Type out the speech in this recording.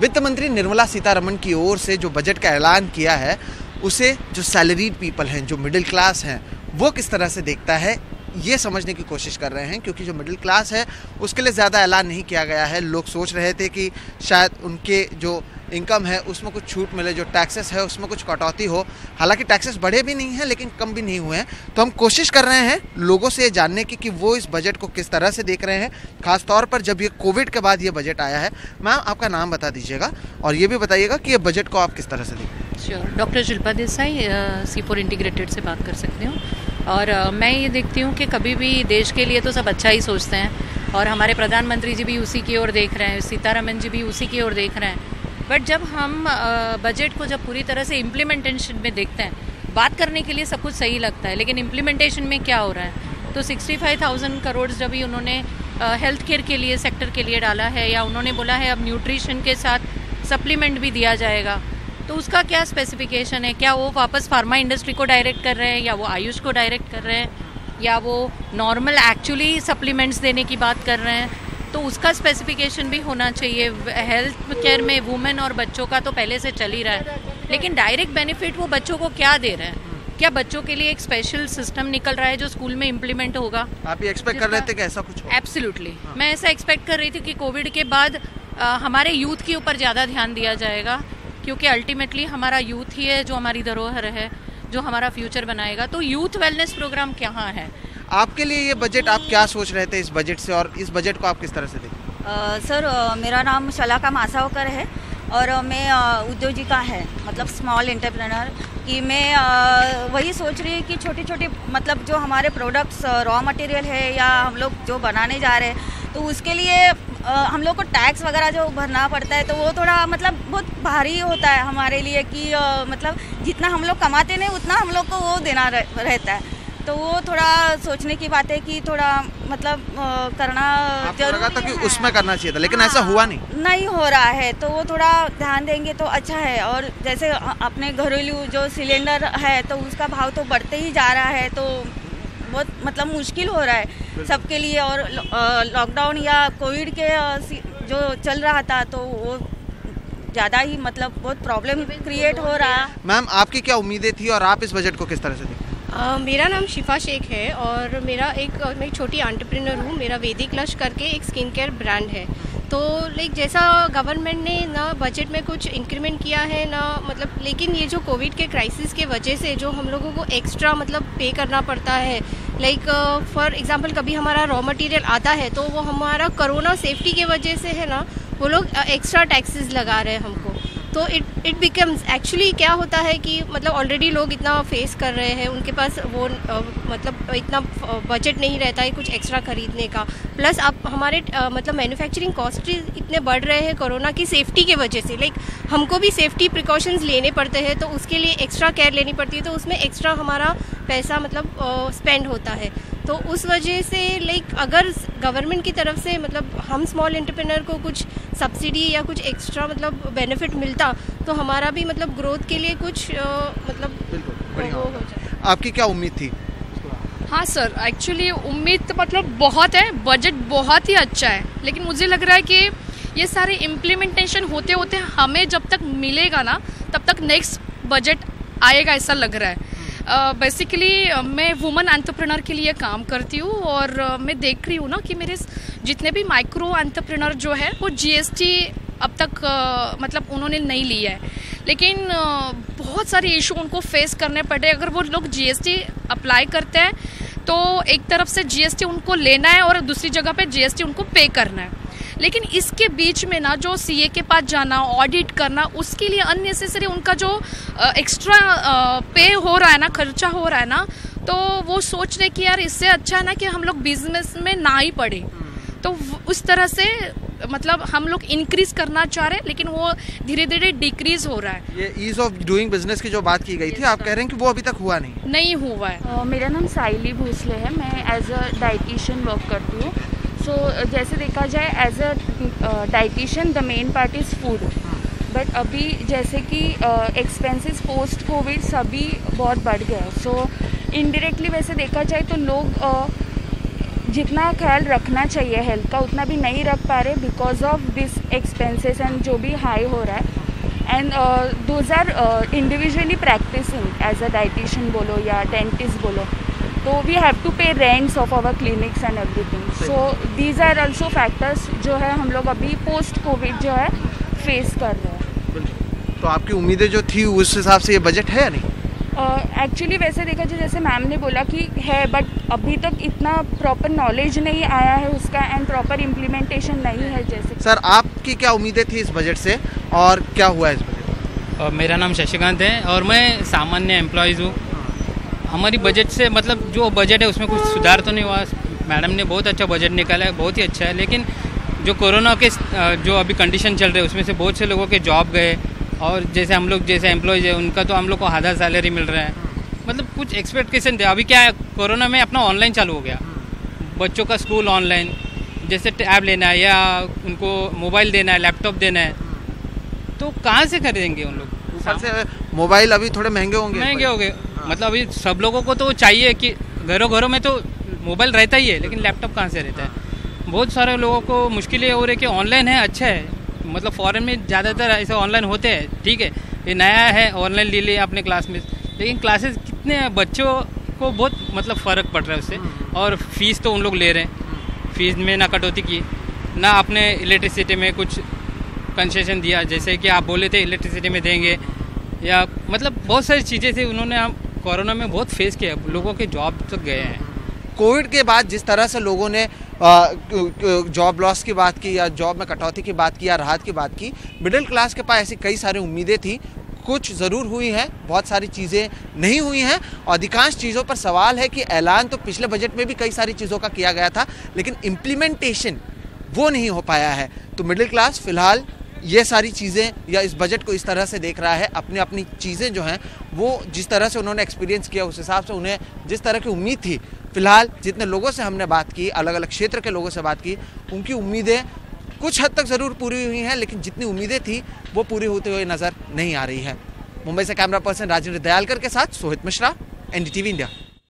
वित्त मंत्री निर्मला सीतारमण की ओर से जो बजट का ऐलान किया है उसे जो सैलरीड पीपल हैं, जो मिडिल क्लास हैं, वो किस तरह से देखता है ये समझने की कोशिश कर रहे हैं। क्योंकि जो मिडिल क्लास है उसके लिए ज़्यादा ऐलान नहीं किया गया है। लोग सोच रहे थे कि शायद उनके जो इनकम है उसमें कुछ छूट मिले, जो टैक्सेस है उसमें कुछ कटौती हो। हालांकि टैक्सेस बढ़े भी नहीं हैं लेकिन कम भी नहीं हुए हैं। तो हम कोशिश कर रहे हैं लोगों से जानने की कि वो इस बजट को किस तरह से देख रहे हैं, खास तौर पर जब ये कोविड के बाद ये बजट आया है। मैम, आपका नाम बता दीजिएगा और ये भी बताइएगा कि ये बजट को आप किस तरह से देखते हैं। Sure, doctor Shilpa Desai, C4 integrated से बात कर सकती हूँ। और मैं ये देखती हूँ कि कभी भी देश के लिए तो सब अच्छा ही सोचते हैं और हमारे प्रधानमंत्री जी भी उसी की ओर देख रहे हैं, सीतारमण जी भी उसी की ओर देख रहे हैं। बट जब हम बजट को जब पूरी तरह से इम्प्लीमेंटेशन में देखते हैं, बात करने के लिए सब कुछ सही लगता है लेकिन इम्प्लीमेंटेशन में क्या हो रहा है। तो 65,000 करोड़ जब भी उन्होंने हेल्थ केयर के लिए, सेक्टर के लिए डाला है, या उन्होंने बोला है अब न्यूट्रिशन के साथ सप्लीमेंट भी दिया जाएगा, तो उसका क्या स्पेसिफिकेशन है? क्या वो वापस फार्मा इंडस्ट्री को डायरेक्ट कर रहे हैं, या वो आयुष को डायरेक्ट कर रहे हैं, या वो नॉर्मल एक्चुअली सप्लीमेंट्स देने की बात कर रहे हैं? तो उसका स्पेसिफिकेशन भी होना चाहिए। हेल्थ केयर में वुमेन और बच्चों का तो पहले से चल ही रहा है, लेकिन डायरेक्ट बेनिफिट वो बच्चों को क्या दे रहे हैं? क्या बच्चों के लिए एक स्पेशल सिस्टम निकल रहा है जो स्कूल में इम्प्लीमेंट होगा? आप ये एक्सपेक्ट कर रहे थे कि ऐसा कुछ हो? एब्सोल्युटली, मैं ऐसा एक्सपेक्ट कर रही थी कि कोविड के बाद हमारे यूथ के ऊपर ज़्यादा ध्यान दिया जाएगा, क्योंकि अल्टीमेटली हमारा यूथ ही है जो हमारी धरोहर है, जो हमारा फ्यूचर बनाएगा। तो यूथ वेलनेस प्रोग्राम कहाँ है? आपके लिए ये बजट, आप क्या सोच रहे थे इस बजट से और इस बजट को आप किस तरह से देखते? सर, मेरा नाम शलाका मासावकर है और मैं उद्योजिका है, मतलब स्मॉल एंटरप्रेन्योर कि मैं वही सोच रही हूँ कि छोटी छोटी मतलब जो हमारे प्रोडक्ट्स रॉ मटेरियल है या हम लोग जो बनाने जा रहे हैं, तो उसके लिए हम लोग को टैक्स वगैरह जो भरना पड़ता है, तो वो थोड़ा मतलब बहुत भारी होता है हमारे लिए कि मतलब जितना हम लोग कमाते नहीं उतना हम लोग को वो देना रहता है। तो वो थोड़ा सोचने की बात है कि थोड़ा मतलब करना जरूरी लगा था कि उसमें करना चाहिए था, लेकिन ऐसा हुआ नहीं हो रहा है। तो वो थोड़ा ध्यान देंगे तो अच्छा है। और जैसे अपने घरेलू जो सिलेंडर है तो उसका भाव तो बढ़ते ही जा रहा है, तो बहुत मतलब मुश्किल हो रहा है सबके लिए। और लॉकडाउन या कोविड के जो चल रहा था तो वो ज़्यादा ही मतलब बहुत प्रॉब्लम क्रिएट हो रहा है। मैम, आपकी क्या उम्मीदें थी और आप इस बजट को किस तरह से देखते हैं? मेरा नाम शिफा शेख है और मैं एक छोटी एंटरप्रेन्योर हूँ। मेरा वैदिक लश करके एक स्किन केयर ब्रांड है। तो जैसा गवर्नमेंट ने ना बजट में कुछ इंक्रीमेंट किया है ना मतलब, लेकिन ये जो कोविड के क्राइसिस के वजह से जो हम लोगों को एक्स्ट्रा मतलब पे करना पड़ता है, फॉर एग्जांपल कभी हमारा रॉ मटेरियल आता है तो वो हमारा कोरोना सेफ्टी के वजह से है ना, वो लोग एक्स्ट्रा टैक्सेस लगा रहे हैं हमको। तो इट बिकम्स एक्चुअली क्या होता है कि मतलब ऑलरेडी लोग इतना फेस कर रहे हैं, उनके पास वो मतलब इतना बजट नहीं रहता है कुछ एक्स्ट्रा खरीदने का। प्लस आप हमारे मतलब मैन्युफैक्चरिंग कॉस्ट इतने बढ़ रहे हैं कोरोना की सेफ्टी के वजह से। हमको भी सेफ्टी प्रिकॉशंस लेने पड़ते हैं, तो उसके लिए एक्स्ट्रा केयर लेनी पड़ती है, तो उसमें एक्स्ट्रा हमारा पैसा मतलब स्पेंड होता है। तो उस वजह से अगर गवर्नमेंट की तरफ से मतलब हम स्मॉल एंटरप्रेन्योर को कुछ सब्सिडी या कुछ एक्स्ट्रा मतलब बेनिफिट मिलता तो हमारा भी मतलब ग्रोथ के लिए कुछ मतलब वो हो जाए। आपकी क्या उम्मीद थी? हाँ सर, एक्चुअली उम्मीद तो मतलब बहुत है, बजट बहुत ही अच्छा है, लेकिन मुझे लग रहा है कि ये सारे इम्प्लीमेंटेशन होते होते हमें जब तक मिलेगा ना तब तक नेक्स्ट बजट आएगा, ऐसा लग रहा है। बेसिकली मैं वुमेन एंटरप्रेन्योर के लिए काम करती हूँ और मैं देख रही हूँ ना कि मेरे जितने भी माइक्रो एंटरप्रेन्योर जो है वो GST अब तक मतलब उन्होंने नहीं लिया है, लेकिन बहुत सारे इशू उनको फेस करने पड़े। अगर वो लोग GST अप्लाई करते हैं तो एक तरफ से GST उनको लेना है और दूसरी जगह पे GST उनको पे करना है, लेकिन इसके बीच में ना जो CA के पास जाना, ऑडिट करना, उसके लिए अननेसेसरी उनका जो एक्स्ट्रा पे हो रहा है ना, खर्चा हो रहा है ना, तो वो सोच रहे कि यार इससे अच्छा है ना कि हम लोग बिजनेस में ना ही पड़े। तो उस तरह से मतलब हम लोग इंक्रीज करना चाह रहे हैं, लेकिन वो धीरे धीरे डिक्रीज हो रहा है। ये ईज ऑफ डूइंग बिजनेस की जो बात की गई थी, आप कह रहे हैं कि वो अभी तक हुआ नहीं हुआ है। मेरा नाम साइली भोसले है, मैं एज अ डाइटिशियन वर्क करती हूँ। सो जैसे देखा जाए as a dietitian the main part is food, but अभी जैसे कि एक्सपेंसेस पोस्ट कोविड सभी बहुत बढ़ गए। सो इनडायरेक्टली वैसे देखा जाए तो लोग जितना ख्याल रखना चाहिए हेल्थ का उतना भी नहीं रख पा रहे because of this expenses and जो भी हाई हो रहा है। And those are individually practicing as a dietitian बोलो या डेंटिस्ट बोलो, तो we have to pay rents of our clinics and everything. So these are also factors जो है हम लोग अभी पोस्ट कोविड जो है फेस कर रहे हैं। तो आपकी उम्मीदें जो थी उस हिसाब से ये बजट है या नहीं? एक्चुअली वैसे देखा जाए जैसे मैम ने बोला कि है, बट अभी तक इतना प्रॉपर नॉलेज नहीं आया है उसका एंड प्रॉपर इम्प्लीमेंटेशन नहीं है। जैसे सर आपकी क्या उम्मीदें थी इस बजट से और क्या हुआ इस बजट? मेरा नाम शशिकांत है और मैं सामान्य एम्प्लॉयज़ हूँ। हमारी बजट से मतलब जो बजट है उसमें कुछ सुधार तो नहीं हुआ। मैडम ने बहुत अच्छा बजट निकाला है, बहुत ही अच्छा है, लेकिन जो कोरोना के जो अभी कंडीशन चल रहे हैं उसमें से बहुत से लोगों के जॉब गए और जैसे हम लोग जैसे एम्प्लॉयज़ है उनका तो हम लोग को आधा सैलरी मिल रहा है। मतलब कुछ एक्सपेक्टेशन थे। अभी क्या है, कोरोना में अपना ऑनलाइन चालू हो गया, बच्चों का स्कूल ऑनलाइन, जैसे टैब लेना है या उनको मोबाइल देना है, लैपटॉप देना है, तो कहाँ से खरीदेंगे उन लोग? ऊपर से मोबाइल अभी थोड़े महंगे हो गए। मतलब अभी सब लोगों को तो चाहिए कि घरों घरों में तो मोबाइल रहता ही है, लेकिन लैपटॉप कहाँ से रहता है? बहुत सारे लोगों को मुश्किल ये हो रही है कि ऑनलाइन है अच्छा है, मतलब फॉरेन में ज़्यादातर ऐसे ऑनलाइन होते हैं, ठीक है ये नया है ऑनलाइन ले लिया अपने क्लास में, लेकिन क्लासेस कितने बच्चों को बहुत मतलब फ़र्क पड़ रहा है उससे। और फीस तो उन लोग ले रहे हैं, फीस में ना कटौती की, ना अपने इलेक्ट्रिसिटी में कुछ कंसेशन दिया, जैसे कि आप बोले थे इलेक्ट्रिसिटी में देंगे, या मतलब बहुत सारी चीज़ें थी उन्होंने कोरोना में बहुत फेस किया, लोगों के जॉब तक गए हैं। कोविड के बाद जिस तरह से लोगों ने जॉब लॉस की बात की या जॉब में कटौती की बात की या राहत की बात की, मिडिल क्लास के पास ऐसी कई सारी उम्मीदें थी। कुछ ज़रूर हुई हैं, बहुत सारी चीज़ें नहीं हुई हैं। अधिकांश चीज़ों पर सवाल है कि ऐलान तो पिछले बजट में भी कई सारी चीज़ों का किया गया था, लेकिन इम्प्लीमेंटेशन वो नहीं हो पाया है। तो मिडिल क्लास फ़िलहाल ये सारी चीज़ें या इस बजट को इस तरह से देख रहा है, अपनी अपनी चीज़ें जो हैं वो जिस तरह से उन्होंने एक्सपीरियंस किया उस हिसाब से उन्हें जिस तरह की उम्मीद थी, फिलहाल जितने लोगों से हमने बात की, अलग अलग क्षेत्र के लोगों से बात की, उनकी उम्मीदें कुछ हद तक ज़रूर पूरी हुई हैं, लेकिन जितनी उम्मीदें थी वो पूरी होते हुए नज़र नहीं आ रही है। मुंबई से कैमरा पर्सन राजेंद्र दयालकर के साथ सोहित मिश्रा, NDTV इंडिया।